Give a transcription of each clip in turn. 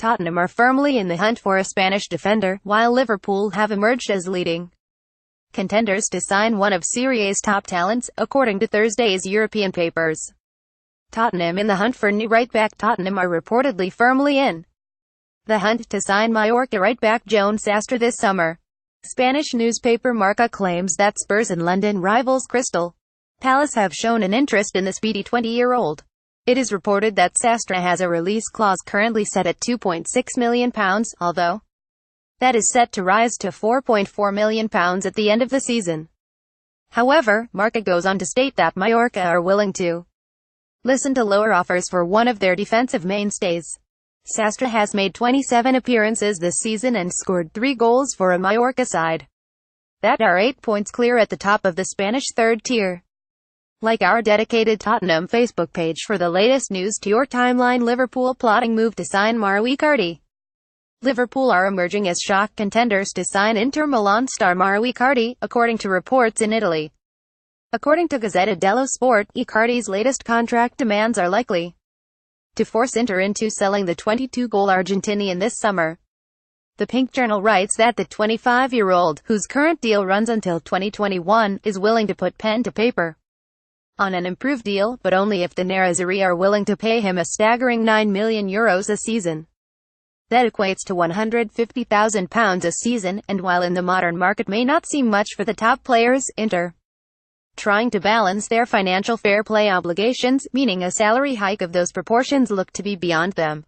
Tottenham are firmly in the hunt for a Spanish defender, while Liverpool have emerged as leading contenders to sign one of Serie A's top talents, according to Thursday's European papers. Tottenham in the hunt for new right-back. Tottenham are reportedly firmly in the hunt to sign Mallorca right-back Joan Sastre this summer. Spanish newspaper Marca claims that Spurs and London rivals Crystal Palace have shown an interest in the speedy 20-year-old. It is reported that Sastre has a release clause currently set at £2.6 million, although that is set to rise to £4.4 million at the end of the season. However, Marca goes on to state that Mallorca are willing to listen to lower offers for one of their defensive mainstays. Sastre has made 27 appearances this season and scored 3 goals for a Mallorca side that are 8 points clear at the top of the Spanish third tier. Like our dedicated Tottenham Facebook page for the latest news to your timeline. Liverpool plotting move to sign Mauro Icardi. Liverpool are emerging as shock contenders to sign Inter Milan star Mauro Icardi, according to reports in Italy. According to Gazzetta dello Sport, Icardi's latest contract demands are likely to force Inter into selling the 22-goal Argentinian this summer. The Pink Journal writes that the 25-year-old, whose current deal runs until 2021, is willing to put pen to paper on an improved deal, but only if the Nerazzurri are willing to pay him a staggering €9 million a season. That equates to £150,000 a season, and while in the modern market may not seem much for the top players, Inter trying to balance their financial fair play obligations, meaning a salary hike of those proportions, look to be beyond them.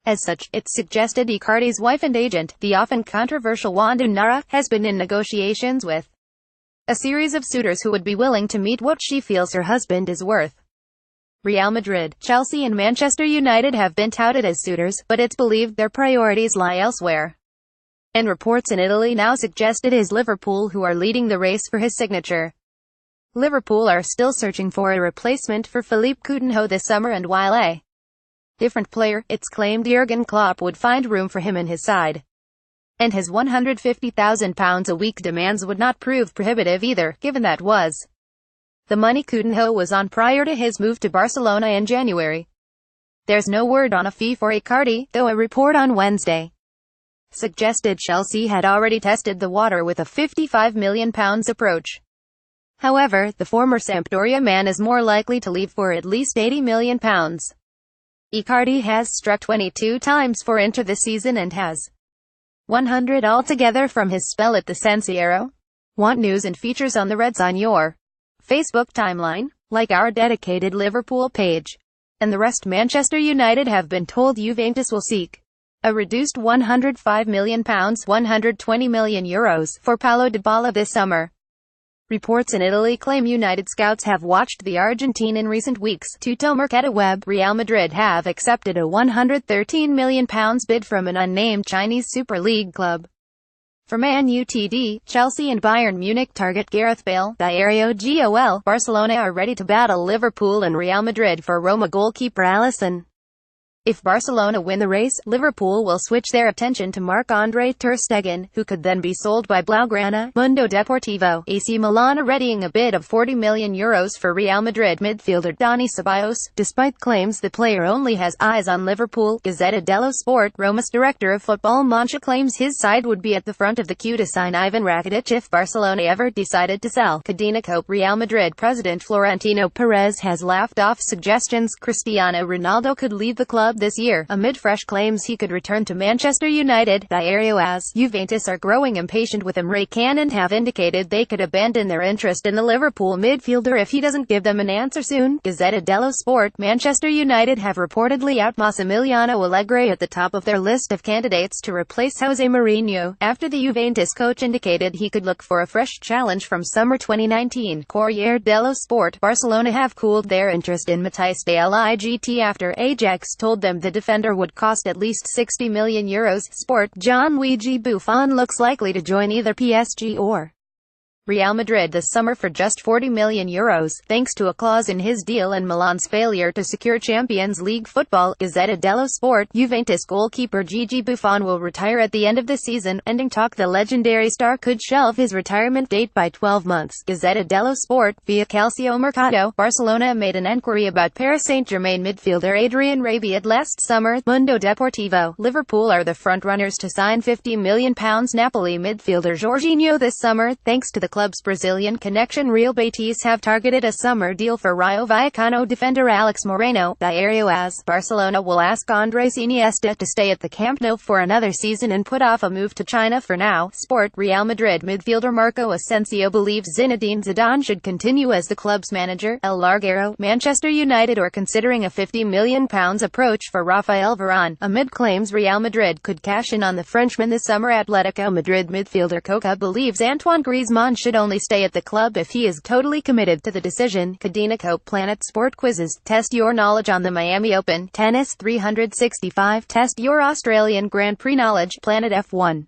As such, it's suggested Icardi's wife and agent, the often controversial Wanda Nara, has been in negotiations with a series of suitors who would be willing to meet what she feels her husband is worth. Real Madrid, Chelsea and Manchester United have been touted as suitors, but it's believed their priorities lie elsewhere. And reports in Italy now suggest it is Liverpool who are leading the race for his signature. Liverpool are still searching for a replacement for Philippe Coutinho this summer, and while a different player, it's claimed Jurgen Klopp would find room for him in his side. And his £150,000 a week demands would not prove prohibitive either, given that was the money Coutinho was on prior to his move to Barcelona in January. There's no word on a fee for Icardi, though a report on Wednesday suggested Chelsea had already tested the water with a £55 million approach. However, the former Sampdoria man is more likely to leave for at least £80 million. Icardi has struck 22 times for Inter this season and has 100 altogether from his spell at the San Siro. Want news and features on the Reds on your Facebook timeline? Like our dedicated Liverpool page. And the rest. Manchester United have been told Juventus will seek a reduced £105 million €120 million for Paulo Dybala this summer. Reports in Italy claim United scouts have watched the Argentine in recent weeks. Tutto Mercato Web. Real Madrid have accepted a £113 million bid from an unnamed Chinese Super League club for Man Utd. Chelsea and Bayern Munich target Gareth Bale. Diario Gol. Barcelona are ready to battle Liverpool and Real Madrid for Roma goalkeeper Alisson. If Barcelona win the race, Liverpool will switch their attention to Marc-Andre ter Stegen, who could then be sold by Blaugrana. Mundo Deportivo. AC Milan are readying a bid of €40 million for Real Madrid midfielder Dani Ceballos, despite claims the player only has eyes on Liverpool. Gazzetta dello Sport. Roma's director of football Monchi claims his side would be at the front of the queue to sign Ivan Rakitic if Barcelona ever decided to sell. Cadena Cope. Real Madrid president Florentino Perez has laughed off suggestions Cristiano Ronaldo could leave the club this year, amid fresh claims he could return to Manchester United. Diario AS. Juventus are growing impatient with Emre Can and have indicated they could abandon their interest in the Liverpool midfielder if he doesn't give them an answer soon. Gazzetta dello Sport. Manchester United have reportedly out Massimiliano Allegri at the top of their list of candidates to replace Jose Mourinho, after the Juventus coach indicated he could look for a fresh challenge from summer 2019. Corriere dello Sport. Barcelona have cooled their interest in Matthijs de Ligt after Ajax told them the defender would cost at least €60 million. Sport. Gianluigi Buffon looks likely to join either PSG or Real Madrid this summer for just €40 million, thanks to a clause in his deal and Milan's failure to secure Champions League football. Gazzetta dello Sport. Juventus goalkeeper Gigi Buffon will retire at the end of the season, ending talk. The legendary star could shelve his retirement date by 12 months. Gazzetta dello Sport. Via Calcio Mercato. Barcelona made an enquiry about Paris Saint-Germain midfielder Adrien Rabiot last summer. Mundo Deportivo. Liverpool are the frontrunners to sign £50 million Napoli midfielder Jorginho this summer, thanks to the club's Brazilian connection. Real Betis have targeted a summer deal for Rayo Vallecano defender Alex Moreno. Diario AS. Barcelona will ask Andres Iniesta to stay at the Camp Nou for another season and put off a move to China for now. Sport. Real Madrid midfielder Marco Asensio believes Zinedine Zidane should continue as the club's manager. El Larguero. Manchester United are considering a £50 million approach for Rafael Varane, amid claims Real Madrid could cash in on the Frenchman this summer. Atletico Madrid midfielder Coca believes Antoine Griezmann should only stay at the club if he is totally committed to the decision. Cadena Cope. Planet Sport quizzes. Test your knowledge on the Miami Open. Tennis 365. Test your Australian Grand Prix knowledge. Planet F1.